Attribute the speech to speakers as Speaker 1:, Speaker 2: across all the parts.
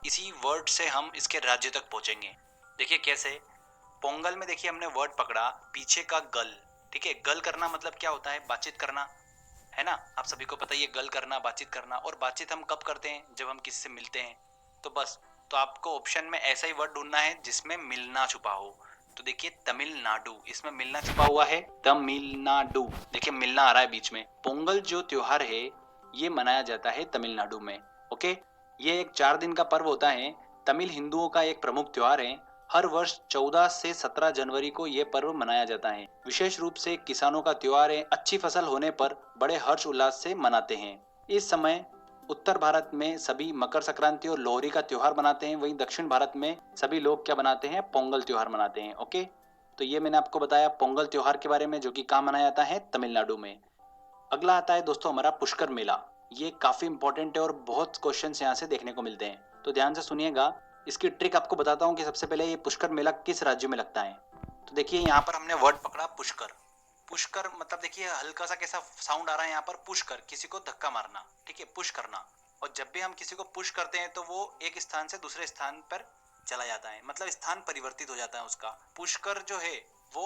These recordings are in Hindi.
Speaker 1: इसी वर्ड से हम इसके राज्य तक पहुंचेंगे। देखिए कैसे। पोंगल में देखिए हमने वर्ड पकड़ा पीछे का गल। ठीक है, गल करना मतलब क्या होता है? बातचीत करना, है ना? आप सभी को पता ही है गल करना, बातचीत करना। और बातचीत हम कब करते हैं? जब हम किसी से मिलते हैं। तो बस, तो आपको ऑप्शन में ऐसा ही वर्ड ढूंढना है जिसमें मिलना छुपा हो। तो देखिए तमिलनाडु, इसमें मिलना छुपा हुआ है, तमिलनाडु। देखिए मिलना आ रहा है बीच में। पोंगल जो त्योहार है ये मनाया जाता है तमिलनाडु में। ओके, ये एक 4 दिन का पर्व होता है। तमिल हिंदुओं का एक प्रमुख त्योहार है। हर वर्ष 14 से 17 जनवरी को यह पर्व मनाया जाता है। विशेष रूप से किसानों का त्योहार है। अच्छी फसल होने पर बड़े हर्ष उल्लास से मनाते हैं। इस समय उत्तर भारत में सभी मकर संक्रांति और लोहरी का त्योहार मनाते हैं, वहीं दक्षिण भारत में सभी लोग क्या मनाते हैं? पोंगल त्योहार मनाते हैं। ओके, तो ये मैंने आपको बताया पोंगल त्योहार के बारे में, जो कि कहाँ मनाया जाता है? तमिलनाडु में। अगला आता है दोस्तों हमारा पुष्कर मेला। ये काफी इंपॉर्टेंट है और बहुत क्वेश्चंस यहाँ से देखने को मिलते हैं, तो ध्यान से सुनिएगा। इसकी ट्रिक आपको बताता हूँ कि सबसे पहले ये पुष्कर मेला किस राज्य में लगता है। तो देखिए यहाँ पर हमने वर्ड पकड़ा पुष्कर। पुष्कर मतलब देखिए हल्का सा कैसा साउंड आ रहा है यहाँ पर? पुष्कर, किसी को धक्का मारना। ठीक है, पुश करना। और जब भी हम किसी को पुश करते हैं तो वो एक स्थान से दूसरे स्थान पर चला जाता है, मतलब स्थान परिवर्तित हो जाता है उसका। पुष्कर जो है वो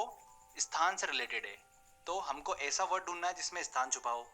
Speaker 1: स्थान से रिलेटेड है। तो हमको ऐसा वर्ड ढूंढना है जिसमें स्थान छुपा हो।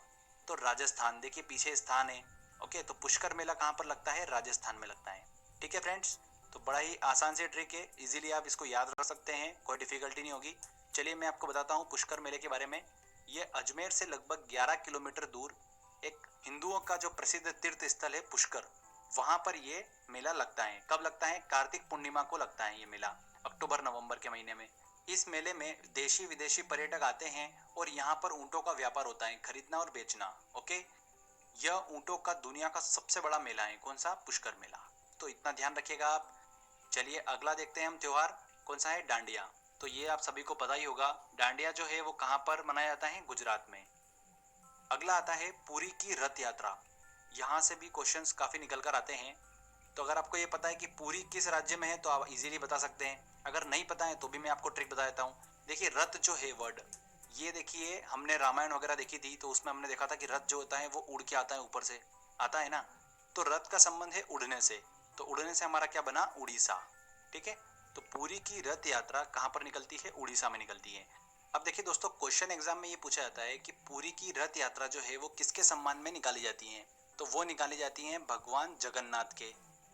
Speaker 1: तो राजस्थान, देखिए पीछे स्थान है। ओके, तो पुष्कर मेला कहाँ पर लगता है? राजस्थान में लगता है। ठीक है फ्रेंड्स, तो बड़ा ही आसान सी ट्रिक है, इजीली आप इसको याद रख सकते हैं, कोई डिफिकल्टी नहीं होगी। चलिए मैं आपको बताता हूँ पुष्कर मेले के बारे में। ये अजमेर से लगभग 11 किलोमीटर दूर एक हिंदुओं का जो प्रसिद्ध तीर्थ स्थल है पुष्कर, वहां पर ये मेला लगता है। कब लगता है? कार्तिक पूर्णिमा को लगता है ये मेला, अक्टूबर नवंबर के महीने में। इस मेले में देशी विदेशी पर्यटक आते हैं और यहाँ पर ऊंटों का व्यापार होता है, खरीदना और बेचना। ओके, यह ऊंटों का दुनिया का सबसे बड़ा मेला है। कौन सा? पुष्कर मेला। तो इतना ध्यान रखिएगा आप। चलिए अगला देखते हैं हम त्योहार। कौन सा है? डांडिया। तो ये आप सभी को पता ही होगा, डांडिया जो है वो कहाँ पर मनाया जाता है? गुजरात में। अगला आता है पुरी की रथ यात्रा। यहाँ से भी क्वेश्चंस काफी निकल कर आते हैं। तो अगर आपको ये पता है कि पुरी किस राज्य में है तो आप इजीली बता सकते हैं। अगर नहीं पता है तो भी मैं आपको ट्रिक बता देता हूँ। देखिए रथ जो है वर्ड, ये देखिए हमने रामायण वगैरह देखी थी तो उसमें हमने देखा था कि रथ जो होता है वो उड़ के आता है, ऊपर से आता है ना। तो रथ का संबंध है उड़ने से। तो उड़ने से हमारा क्या बना? उड़ीसा। ठीक है, तो पुरी की रथ यात्रा कहाँ पर निकलती है? उड़ीसा में निकलती है। अब देखिए दोस्तों, क्वेश्चन एग्जाम में ये पूछा जाता है कि पुरी की रथ यात्रा जो है वो किसके सम्मान में निकाली जाती है? तो वो निकाली जाती है भगवान जगन्नाथ के।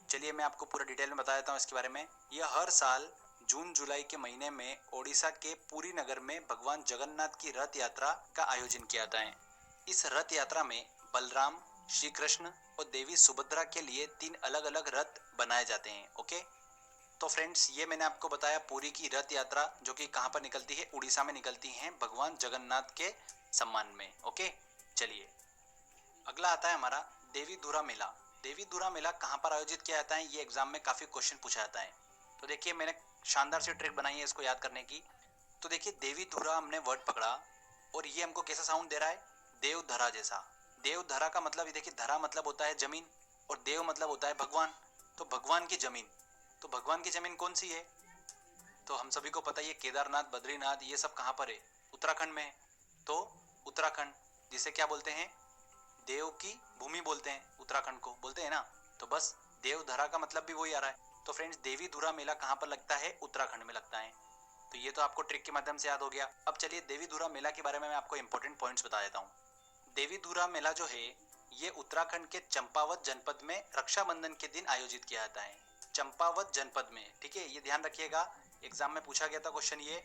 Speaker 1: चलिए मैं आपको पूरा डिटेल में बता देता हूँ इसके बारे में। यह हर साल जून जुलाई के महीने में ओडिशा के पुरी नगर में भगवान जगन्नाथ की रथ यात्रा का आयोजन किया जाता है। इस रथ यात्रा में बलराम, श्री कृष्ण और देवी सुभद्रा के लिए 3 अलग अलग रथ बनाए जाते हैं। ओके, तो फ्रेंड्स ये मैंने आपको बताया पुरी की रथ यात्रा, जो कि कहाँ पर निकलती है? उड़ीसा में निकलती है भगवान जगन्नाथ के सम्मान में। ओके, चलिए अगला आता है हमारा देवी धुरा मेला। देवी धुरा मेला कहाँ पर आयोजित किया जाता है? ये एग्जाम में काफी क्वेश्चन पूछा जाता है। तो देखिए मैंने शानदार सी ट्रिक बनाई है इसको याद करने की। तो देखिए देवी धुरा हमने वर्ड पकड़ा और ये हमको कैसा साउंड दे रहा है? देवधरा जैसा। देवधरा का मतलब, ये देखिए धरा मतलब होता है जमीन और देव मतलब होता है भगवान। तो भगवान की जमीन। तो भगवान की जमीन कौन सी है? तो हम सभी को पता ही है केदारनाथ, बद्रीनाथ, ये सब कहाँ पर है? उत्तराखंड में है। तो उत्तराखंड, जिसे क्या बोलते हैं? देव की भूमि बोलते हैं, उत्तराखंड को बोलते हैं ना। तो बस देवधरा का मतलब भी वही आ रहा है। तो फ्रेंड्स देवी धुरा मेला कहाँ पर लगता है? उत्तराखंड में लगता है। तो ये तो आपको ट्रिक के माध्यम से याद हो गया। अब चलिए देवी धुरा मेला के बारे में मैं आपको इंपॉर्टेंट पॉइंट्स बता देता हूँ। देवी धुरा मेला जो है ये उत्तराखंड के चंपावत जनपद में रक्षाबंधन के दिन आयोजित किया जाता है। चंपावत जनपद में, ठीक है, ये ध्यान रखिएगा, एग्जाम में पूछा गया था क्वेश्चन ये।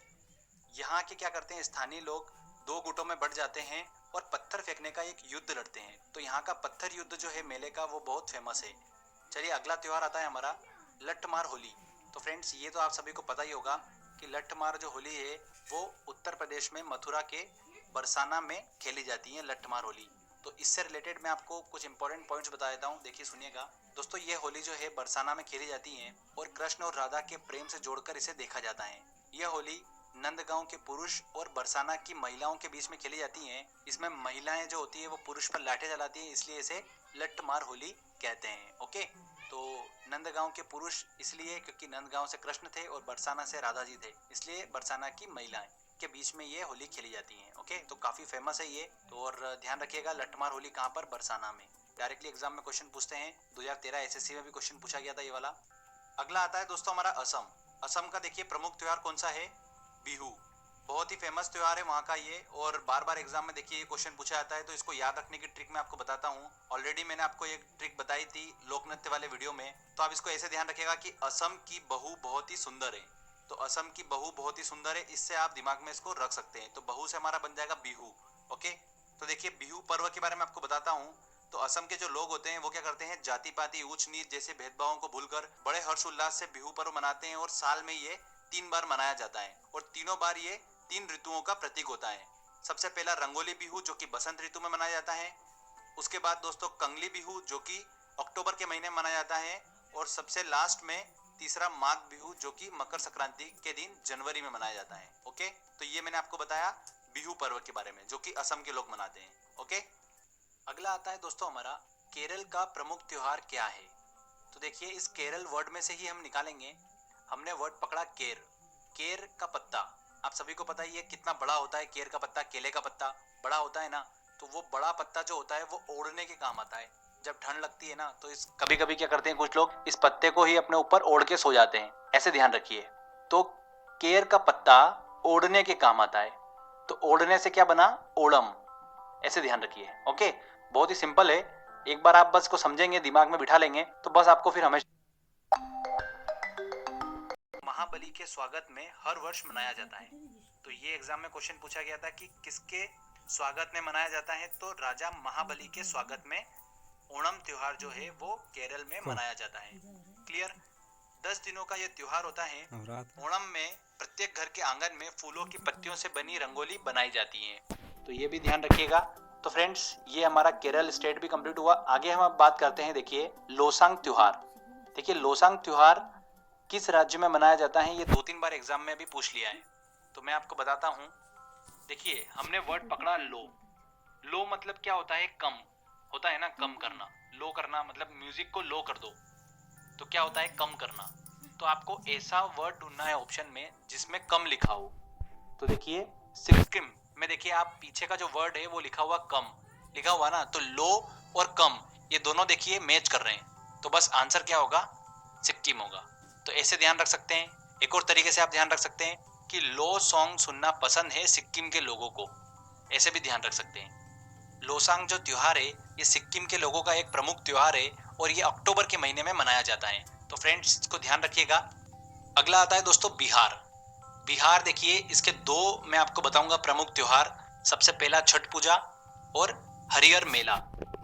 Speaker 1: यहाँ के क्या करते हैं स्थानीय लोग? 2 गुटों में बढ़ जाते हैं और पत्थर फेंकने का एक युद्ध लड़ते हैं। तो यहाँ का पत्थर युद्ध जो है मेले का वो बहुत फेमस है। चलिए अगला त्योहार आता है हमारा लठमार होली। तो फ्रेंड्स ये तो आप सभी को पता ही होगा कि लठमार जो होली है वो उत्तर प्रदेश में मथुरा के बरसाना में खेली जाती है लठमार होली। तो इससे रिलेटेड मैं आपको कुछ इंपॉर्टेंट पॉइंट्स बता देता हूँ, देखिए सुनिएगा। दोस्तों ये होली जो है बरसाना में खेली जाती है और कृष्ण और राधा के प्रेम से जोड़कर इसे देखा जाता है। यह होली नंदगांव के पुरुष और बरसाना की महिलाओं के बीच में खेली जाती हैं। इसमें महिलाएं जो होती है वो पुरुष पर लाठियां चलाती हैं, इसलिए इसे लठमार होली कहते हैं। ओके, तो नंदगांव के पुरुष इसलिए क्योंकि नंदगांव से कृष्ण थे और बरसाना से राधा जी थे, इसलिए बरसाना की महिलाएं के बीच में ये होली खेली जाती है। ओके, तो काफी फेमस है ये। तो और ध्यान रखिएगा लठमार होली कहाँ पर? बरसाना में। डायरेक्टली एग्जाम में क्वेश्चन पूछते हैं। 2013 एसएससी में भी क्वेश्चन पूछा गया था ये वाला। अगला आता है दोस्तों हमारा असम। असम का देखिए प्रमुख त्योहार कौन सा है? बिहू। बहुत ही फेमस त्योहार है वहाँ का ये, और बार बार एग्जाम में देखिए ये क्वेश्चन पूछा जाता है। तो इसको याद रखने की ट्रिक मैं आपको बताता हूँ। ऑलरेडी मैंने आपको एक ट्रिक बताई थी लोक नृत्य वाले वीडियो में। तो आप इसको ऐसे ध्यान रखिएगा कि असम की बहू बहुत ही सुंदर है। तो असम की बहू बहुत ही सुंदर है, इससे आप दिमाग में इसको रख सकते हैं। तो बहू से हमारा बन जाएगा बिहू। ओके, तो देखिए बिहू पर्व के बारे में आपको बताता हूँ। तो असम के जो लोग होते हैं वो क्या करते हैं, जाति पाति ऊंच नीच जैसे भेदभावों को भूलकर बड़े हर्षोल्लास से बिहू पर्व मनाते हैं। और साल में ये 3 बार मनाया जाता है, और तीनों बार ये 3 ऋतुओं का प्रतीक होता है। सबसे पहला रंगोली बिहू जो कि बसंत ऋतु में मनाया जाता है। उसके बाद दोस्तों कंगली बिहू जो कि अक्टूबर के महीने में मनाया जाता है। और सबसे लास्ट में तीसरा माघ बिहू जो कि मकर संक्रांति के दिन जनवरी में मनाया जाता है। ओके, तो ये मैंने आपको बताया बिहू पर्व के बारे में जो कि असम के लोग मनाते हैं। ओके, अगला आता है दोस्तों हमारा केरल का प्रमुख त्योहार क्या है। तो देखिए इस केरल वर्ड में से ही हम निकालेंगे। हमने वर्ड पकड़ा केर। केर का पत्ता, आप सभी को पता ही है कितना बड़ा होता है। केर का पत्ता, केले का पत्ता बड़ा होता है ना। तो वो बड़ा पत्ता जो होता है वो ओढ़ने के काम आता है। जब ठंड लगती है ना तो इस कभी कभी क्या करते हैं कुछ लोग, इस पत्ते को ही अपने ऊपर ओढ़ के सो जाते हैं। ऐसे ध्यान रखिए। तो केर का पत्ता ओढ़ने के काम आता है। तो ओढ़ने से क्या बना, ओणम। ऐसे ध्यान रखिए। ओके, बहुत ही सिंपल है। एक बार आप बस को समझेंगे, दिमाग में बिठा लेंगे, तो बस आपको फिर हमेशा। महाबली के स्वागत में हर वर्ष मनाया जाता है। तो ये एग्जाम में क्वेश्चन पूछा गया था कि किसके स्वागत में मनाया जाता है। तो राजा महाबली के स्वागत में ओणम त्योहार जो है वो केरल में मनाया जाता है। क्लियर? 10 दिनों का ये त्योहार होता है। ओणम में प्रत्येक घर के आंगन में फूलों की पत्तियों से बनी रंगोली बनाई जाती है। तो ये भी ध्यान रखिएगा। तो फ्रेंड्स ये हमारा केरल स्टेट भी कंप्लीट हुआ। आगे हम अब बात करते हैं, देखिए लोसांग त्योहार। देखिए लोसांग त्योहार किस राज्य में मनाया जाता है, ये 2-3 बार एग्जाम में भी पूछ लिया है। तो मैं आपको बताता हूँ। देखिए हमने वर्ड पकड़ा लो। लो मतलब क्या होता है, कम होता है ना, कम करना। लो करना मतलब म्यूजिक को लो कर दो, तो क्या होता है, कम करना। तो आपको ऐसा वर्ड ढूंढना है ऑप्शन में जिसमें कम लिखा हो। तो देखिए सिक्किम में देखिए आप पीछे का जो वर्ड है वो लिखा हुआ कम लिखा हुआ ना। तो लो और कम ये दोनों देखिए मैच कर रहे हैं। तो बस आंसर क्या होगा, सिक्किम होगा। तो ऐसे ध्यान रख सकते हैं। एक और तरीके से आप ध्यान रख सकते हैं कि लो सॉन्ग सुनना पसंद है सिक्किम के लोगों को। ऐसे भी ध्यान रख सकते हैं। लोसांग जो त्योहार है ये सिक्किम के लोगों का एक प्रमुख त्योहार है, और ये अक्टूबर के महीने में मनाया जाता है। तो फ्रेंड्स इसको ध्यान रखिएगा। अगला आता है दोस्तों बिहार। बिहार देखिए इसके 2 मैं आपको बताऊंगा प्रमुख त्योहार। सबसे पहला छठ पूजा और हरिहर मेला।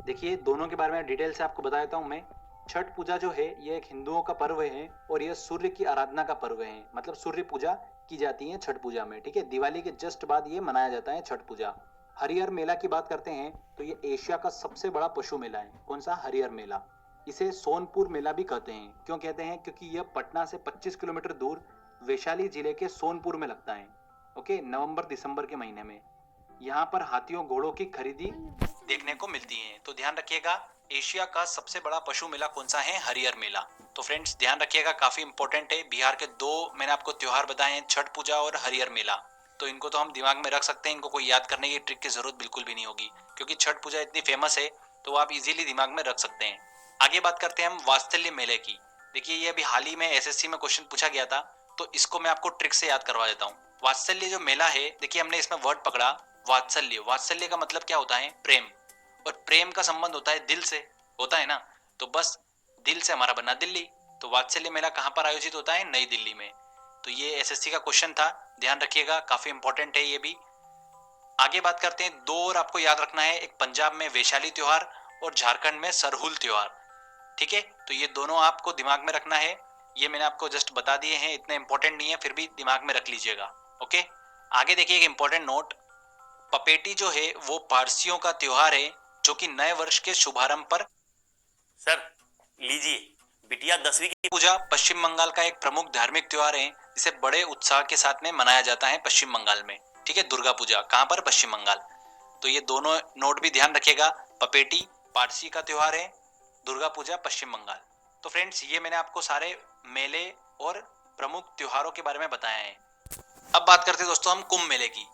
Speaker 1: देखिए दोनों के बारे में डिटेल से आपको बता देता हूं मैं। छठ पूजा जो है ये एक हिंदुओं का पर्व है, और यह सूर्य की आराधना का पर्व है। मतलब सूर्य पूजा की जाती है छठ पूजा में। ठीक है, दिवाली के जस्ट बाद ये मनाया जाता है छठ पूजा। हरिहर मेला की बात करते हैं तो ये एशिया का सबसे बड़ा पशु मेला है। कौन सा, हरिहर मेला। इसे सोनपुर मेला भी कहते हैं। क्यों कहते हैं, क्योंकि यह पटना से 25 किलोमीटर दूर वैशाली जिले के सोनपुर में लगता है। ओके, नवंबर दिसंबर के महीने में। यहाँ पर हाथियों घोड़ों की खरीदी देखने को मिलती है। तो ध्यान रखिएगा एशिया का सबसे बड़ा पशु मेला कौन सा है, हरिहर मेला। तो फ्रेंड्स ध्यान रखिएगा, काफी इंपॉर्टेंट है। बिहार के 2 मैंने आपको त्योहार बताए हैं, छठ पूजा और हरिहर मेला। तो इनको तो हम दिमाग में रख सकते हैं, इनको कोई याद करने की ट्रिक की जरूरत बिल्कुल भी नहीं होगी, क्योंकि छठ पूजा इतनी फेमस है तो आप इजीली दिमाग में रख सकते हैं। आगे बात करते हैं हम वात्सल्य मेले की। देखिए ये अभी हाल ही में एसएससी में क्वेश्चन पूछा गया था, तो इसको मैं आपको ट्रिक से याद करवा देता हूँ। वात्सल्य जो मेला है, देखिए हमने इसमें वर्ड पकड़ा वात्सल्य। वात्सल्य का मतलब क्या होता है, प्रेम। और प्रेम का संबंध होता है दिल से, होता है ना। तो बस दिल से हमारा बना दिल्ली। तो वात्सल्य मेला कहाँ पर आयोजित होता है, नई दिल्ली में। तो ये एसएससी का क्वेश्चन था, ध्यान रखिएगा, काफी इंपॉर्टेंट है ये भी। आगे बात करते हैं, 2 और आपको याद रखना है, एक पंजाब में वैशाली त्योहार और झारखंड में सरहुल त्योहार। ठीक है, तो ये दोनों आपको दिमाग में रखना है। ये मैंने आपको जस्ट बता दिए हैं, इतने इंपॉर्टेंट नहीं है, फिर भी दिमाग में रख लीजिएगा। ओके, आगे देखिए एक इंपॉर्टेंट नोट। पपेटी जो है वो पारसियों का त्योहार है जो कि नए वर्ष के शुभारंभ पर।
Speaker 2: सर लीजिए, बिटिया 10वीं की
Speaker 1: पूजा पश्चिम बंगाल का एक प्रमुख धार्मिक त्योहार है जिसे बड़े उत्साह के साथ में मनाया जाता है पश्चिम बंगाल में। ठीक है, दुर्गा पूजा कहाँ पर, पश्चिम बंगाल। तो ये दोनों नोट भी ध्यान रखिएगा, पपेटी पारसी का त्योहार है, दुर्गा पूजा पश्चिम बंगाल। तो फ्रेंड्स ये मैंने आपको सारे मेले और प्रमुख त्योहारों के बारे में बताया है। अब बात करते हैं दोस्तों हम कुंभ मेले की।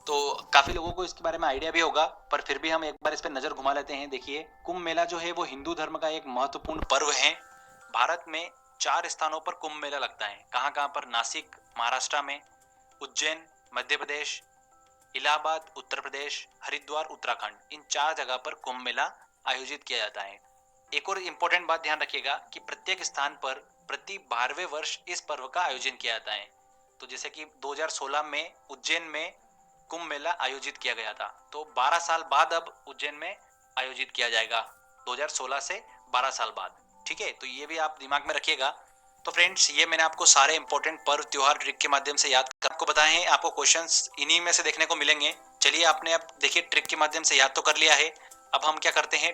Speaker 1: तो काफी लोगों को इसके बारे में आइडिया भी होगा, पर फिर भी हम एक बार इस पर नजर घुमा लेते हैं। देखिए, कुंभ मेला जो है वो हिंदू धर्म का एक महत्वपूर्ण पर्व है। भारत में 4 स्थानों पर कुंभ मेला लगता है। कहाँ कहाँ पर? नासिक महाराष्ट्र में, उज्जैन मध्य प्रदेश, इलाहाबाद उत्तर प्रदेश, हरिद्वार उत्तराखंड, इन 4 जगह पर कुंभ मेला आयोजित किया जाता है। एक और इम्पोर्टेंट बात ध्यान रखिएगा कि प्रत्येक स्थान पर प्रति 12वें वर्ष इस पर्व का आयोजन किया जाता है। तो जैसे कि 2016 में उज्जैन में कुंभ मेला आयोजित किया गया था, तो 12 साल बाद अब उज्जैन में आयोजित किया जाएगा, 2016 से 12 साल बाद। ठीक है, तो ये भी आप दिमाग में रखिएगा। तो फ्रेंड्स, ये मैंने आपको सारे इंपॉर्टेंट पर्व त्योहार ट्रिक के माध्यम से याद कर आपको बताए हैं। आपको क्वेश्चंस इन्हीं में से देखने को मिलेंगे। चलिए, आपने अब देखिए ट्रिक के माध्यम से याद तो कर लिया है। अब हम क्या करते हैं,